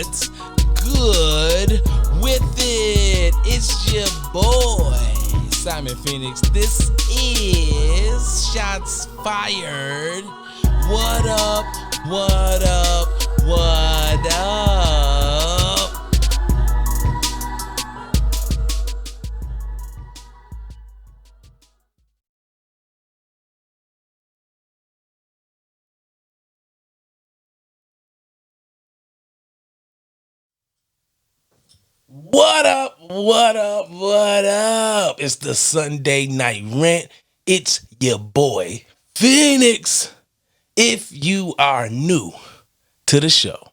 What's good with it? It's your boy, Simon Phoenix. This is Shots Fired. What up? What up? What up? What up? What up? What up? It's the Sunday Night Rant. It's your boy, Phoenix. If you are new to the show,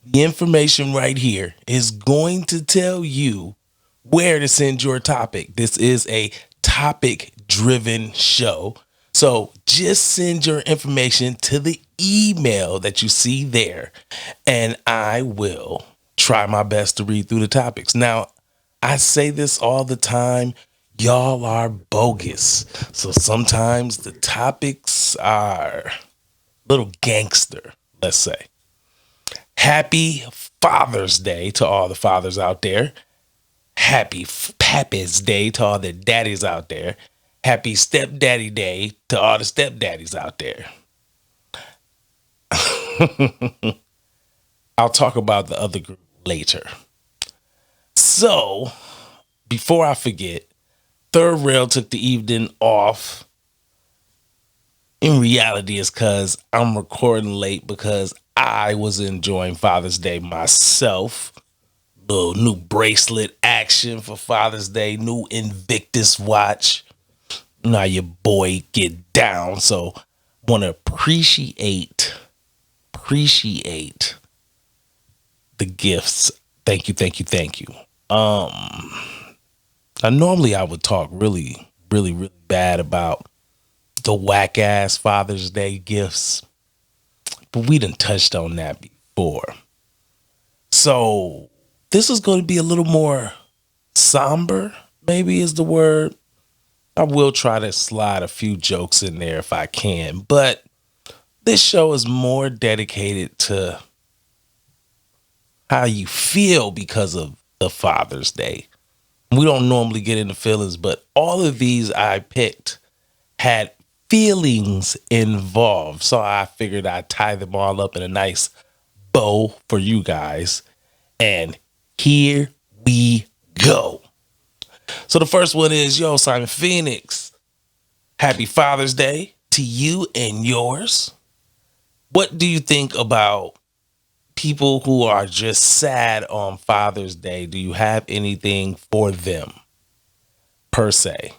the information right here is going to tell you where to send your topic. This is a topic driven show. So just send your information to the email that you see there, and I will try my best to read through the topics. Now, I say this all the time. Y'all are bogus. So sometimes the topics are a little gangster, let's say. Happy Father's Day to all the fathers out there. Happy Papa's Day to all the daddies out there. Happy Stepdaddy Day to all the stepdaddies out there. I'll talk about the other group later. So, before I forget, Third Rail took the evening off. In reality, it's because I'm recording late because I was enjoying Father's Day myself. Little new bracelet action for Father's Day, new Invictus watch. Now your boy get down, so want to appreciate the gifts. Thank you. Normally I would talk really bad about the whack ass Father's Day gifts, but we done touched on that before. So this is going to be a little more somber, maybe is the word. I will try to slide a few jokes in there if I can, but this show is more dedicated to how you feel because of the Father's Day. We don't normally get into feelings, but all of these I picked had feelings involved. So I figured I'd tie them all up in a nice bow for you guys. And here we go. So the first one is, yo, Simon Phoenix, happy Father's Day to you and yours. What do you think about people who are just sad on Father's Day? Do you have anything for them per se?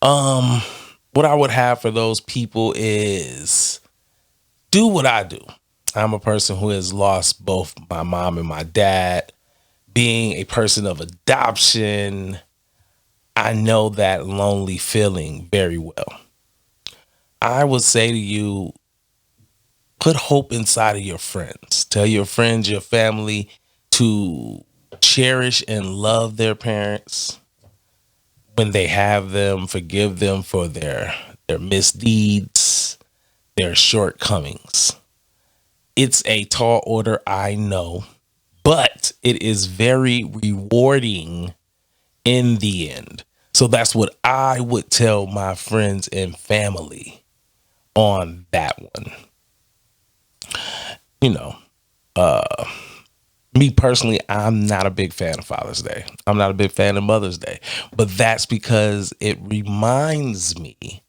What I would have for those people is do what I do. I'm a person who has lost both my mom and my dad. Being a person of adoption, I know that lonely feeling very well. I would say to you, put hope inside of your friends. Tell your friends, your family to cherish and love their parents when they have them. Forgive them for their misdeeds, their shortcomings. It's a tall order, I know, but it is very rewarding in the end. So that's what I would tell my friends and family on that one. You know, me personally, I'm not a big fan of Father's Day. I'm not a big fan of Mother's Day, but that's because it reminds me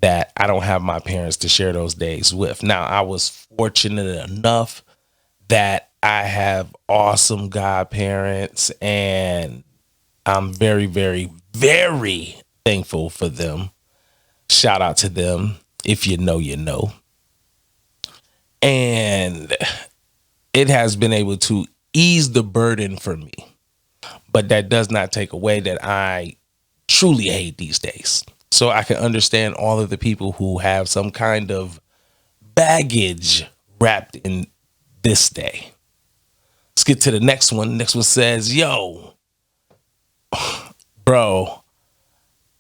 that I don't have my parents to share those days with. Now, I was fortunate enough that I have awesome godparents, and I'm very, very, very thankful for them. Shout out to them. If you know, you know. And it has been able to ease the burden for me. But that does not take away that I truly hate these days. So I can understand all of the people who have some kind of baggage wrapped in this day. Let's get to the next one. Next one says, yo, bro,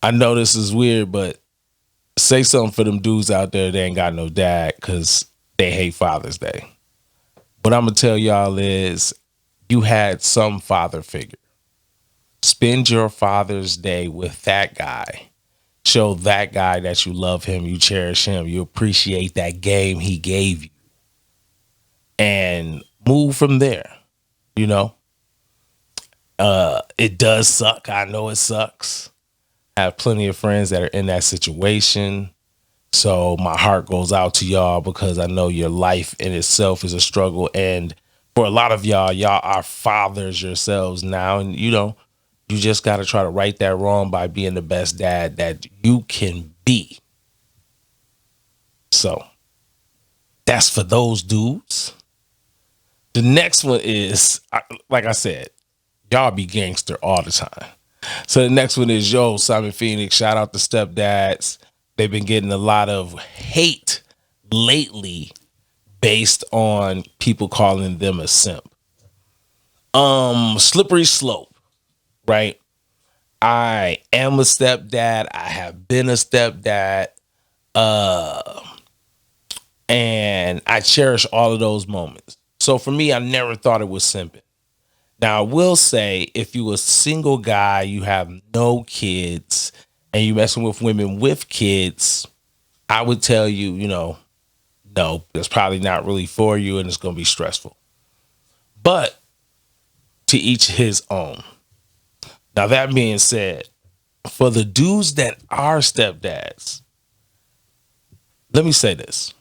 I know this is weird, but say something for them dudes out there that ain't got no dad because they hate Father's Day. What I'm gonna tell y'all is you had some father figure. Spend your Father's Day with that guy. Show that guy that you love him, you cherish him, you appreciate that game he gave you, and move from there. You know, it does suck. I know it sucks. I have plenty of friends that are in that situation. So my heart goes out to y'all because I know your life in itself is a struggle. And for a lot of y'all are fathers yourselves now. And you just got to try to right that wrong by being the best dad that you can be. So that's for those dudes. The next one is, like I said, y'all be gangster all the time. So the next one is, yo, Simon Phoenix, shout out to stepdads. They've been getting a lot of hate lately based on people calling them a simp. Slippery slope, right? I am a stepdad. I have been a stepdad. And I cherish all of those moments. So for me, I never thought it was simping. Now, I will say, if you a single guy, you have no kids, and you messing with women with kids, I would tell you, no, that's probably not really for you, and it's going to be stressful. But to each his own. Now, that being said, for the dudes that are stepdads, let me say this.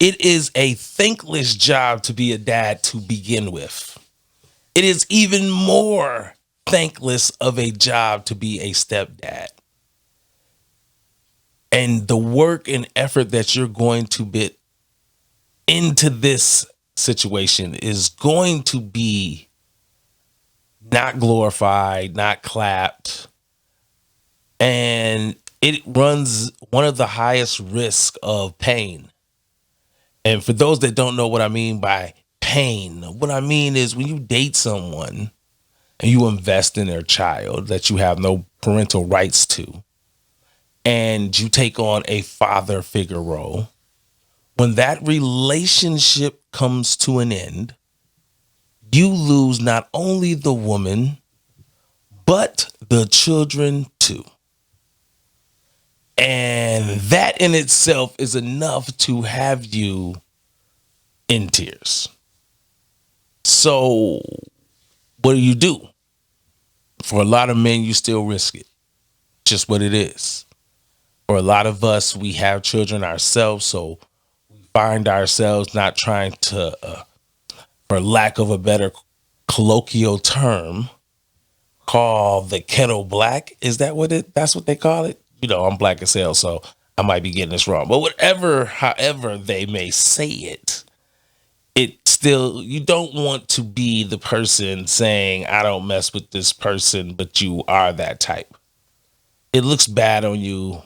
It is a thankless job to be a dad to begin with. It is even more thankless of a job to be a stepdad. And the work and effort that you're going to put into this situation is going to be not glorified, not clapped. And it runs one of the highest risk of pain. And for those that don't know what I mean by pain, what I mean is when you date someone and you invest in their child that you have no parental rights to, and you take on a father figure role, when that relationship comes to an end, you lose not only the woman, but the children too. And that in itself is enough to have you in tears. So what do? For a lot of men, you still risk it. Just what it is. For a lot of us, we have children ourselves, so we find ourselves not trying to, for lack of a better colloquial term, call the kettle black. Is that that's what they call it? I'm black as hell, so I might be getting this wrong. But however they may say it, it still, you don't want to be the person saying, I don't mess with this person, but you are that type. It looks bad on you.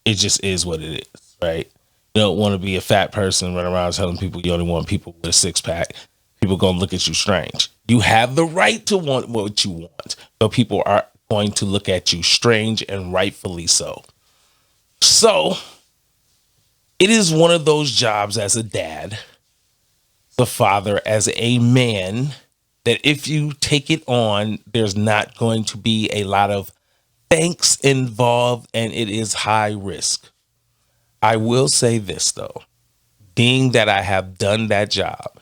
It just is what it is, right? You don't want to be a fat person running around telling people you only want people with a six pack. People going to look at you strange. You have the right to want what you want, but people are going to look at you strange, and rightfully so. So it is one of those jobs as a dad, the father, as a man, that if you take it on, there's not going to be a lot of thanks involved, and it is high risk. I will say this though, being that I have done that job,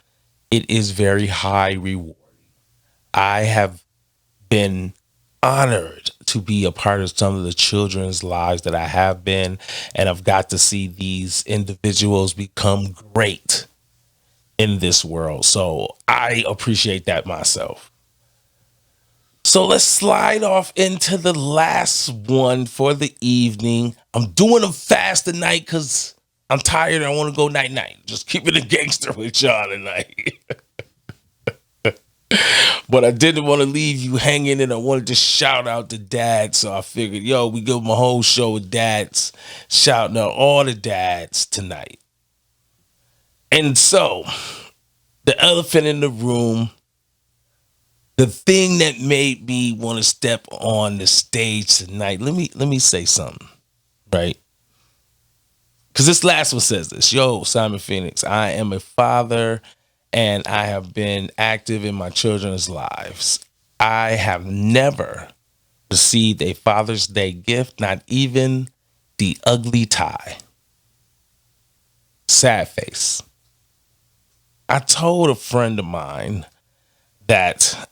it is very high reward. I have been honored to be a part of some of the children's lives that I have been, and I've got to see these individuals become great in this world. So I appreciate that myself. So let's slide off into the last one for the evening. I'm doing them fast tonight because I'm tired. I want to go night. Just keeping it gangster with y'all tonight. But I didn't want to leave you hanging, and I wanted to shout out the dads. So I figured, we give them a whole show of dads, shouting out all the dads tonight. And so the elephant in the room, the thing that made me want to step on the stage tonight, let me say something, right? Because this last one says this. Yo, Simon Phoenix, I am a father and I have been active in my children's lives. I have never received a Father's Day gift, not even the ugly tie. Sad face. I told a friend of mine that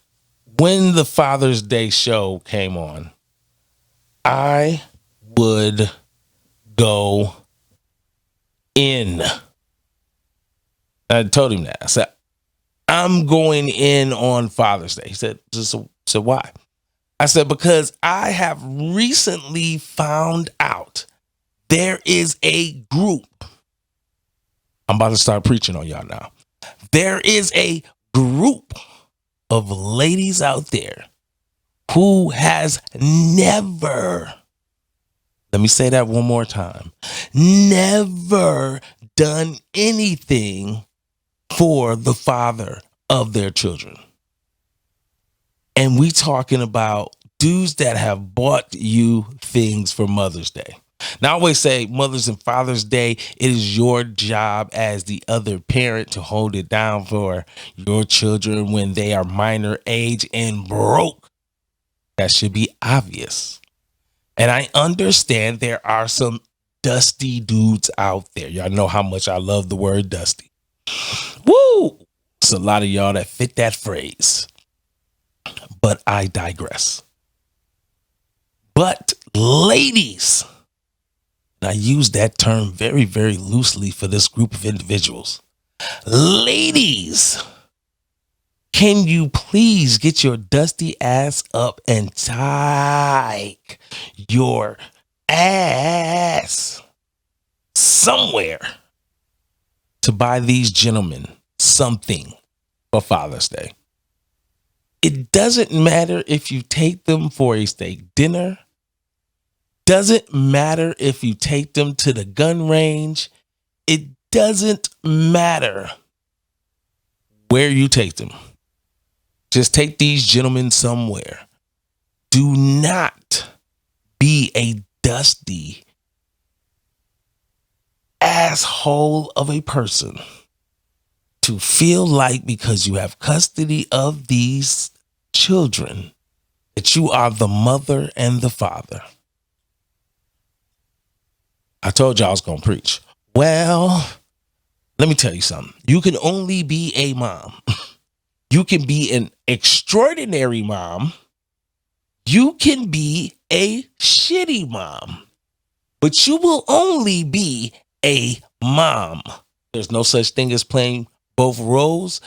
when the Father's Day show came on, I would go in. I told him that. I said, I'm going in on Father's Day. He said, so why? I said, because I have recently found out there is a group. I'm about to start preaching on y'all now. There is a group of ladies out there who has never, let me say that one more time, never done anything for the father of their children. And we talking about dudes that have bought you things for Mother's Day. Now, I always say Mother's and Father's Day, it is your job as the other parent to hold it down for your children when they are minor age and broke. That should be obvious. And I understand there are some dusty dudes out there. Y'all know how much I love the word dusty. Woo! It's a lot of y'all that fit that phrase. But I digress. But ladies, and I use that term very, very loosely for this group of individuals. Ladies, can you please get your dusty ass up and take your ass somewhere to buy these gentlemen something for Father's Day? It doesn't matter if you take them for a steak dinner. Doesn't matter if you take them to the gun range. It doesn't matter where you take them. Just take these gentlemen somewhere. Do not be a dusty asshole of a person to feel like because you have custody of these children that you are the mother and the father. I told you I was going to preach. Well, let me tell you something. You can only be a mom. You can be an extraordinary mom. You can be a shitty mom. But you will only be a mom. There's no such thing as playing both roles.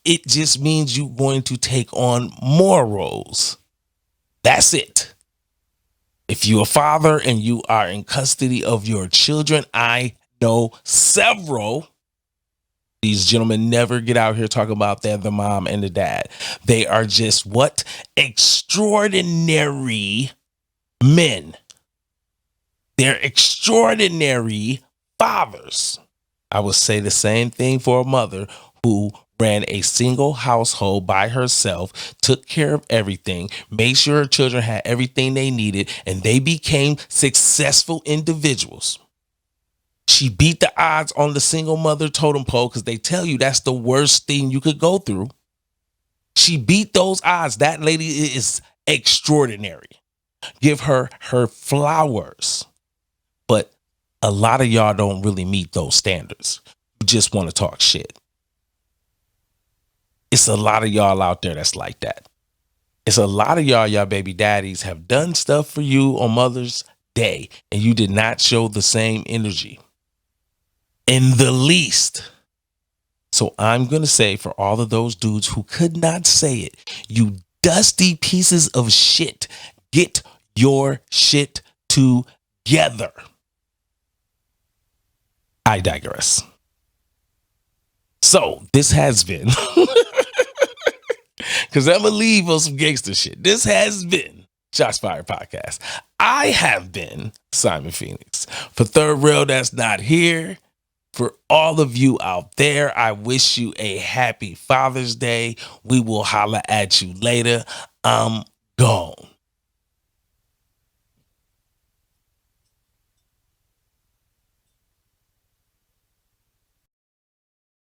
It just means you're going to take on more roles. That's it. If you're a father and you are in custody of your children, I know several. These gentlemen never get out here talking about they're the mom and the dad. They are just what? Extraordinary men. They're extraordinary fathers. I would say the same thing for a mother who ran a single household by herself, took care of everything, made sure her children had everything they needed, and they became successful individuals. She beat the odds on the single mother totem pole because they tell you that's the worst thing you could go through. She beat those odds. That lady is extraordinary. Give her her flowers. But a lot of y'all don't really meet those standards. You just want to talk shit. It's a lot of y'all out there that's like that. It's a lot of y'all baby daddies have done stuff for you on Mother's Day, and you did not show the same energy in the least. So I'm going to say for all of those dudes who could not say it, you dusty pieces of shit, get your shit together. I digress. So this has been, because I'm going to leave on some gangster shit. This has been Shots Fired Podcast. I have been Simon Phoenix. For Third Rail That's Not Here, for all of you out there, I wish you a happy Father's Day. We will holla at you later. I'm gone.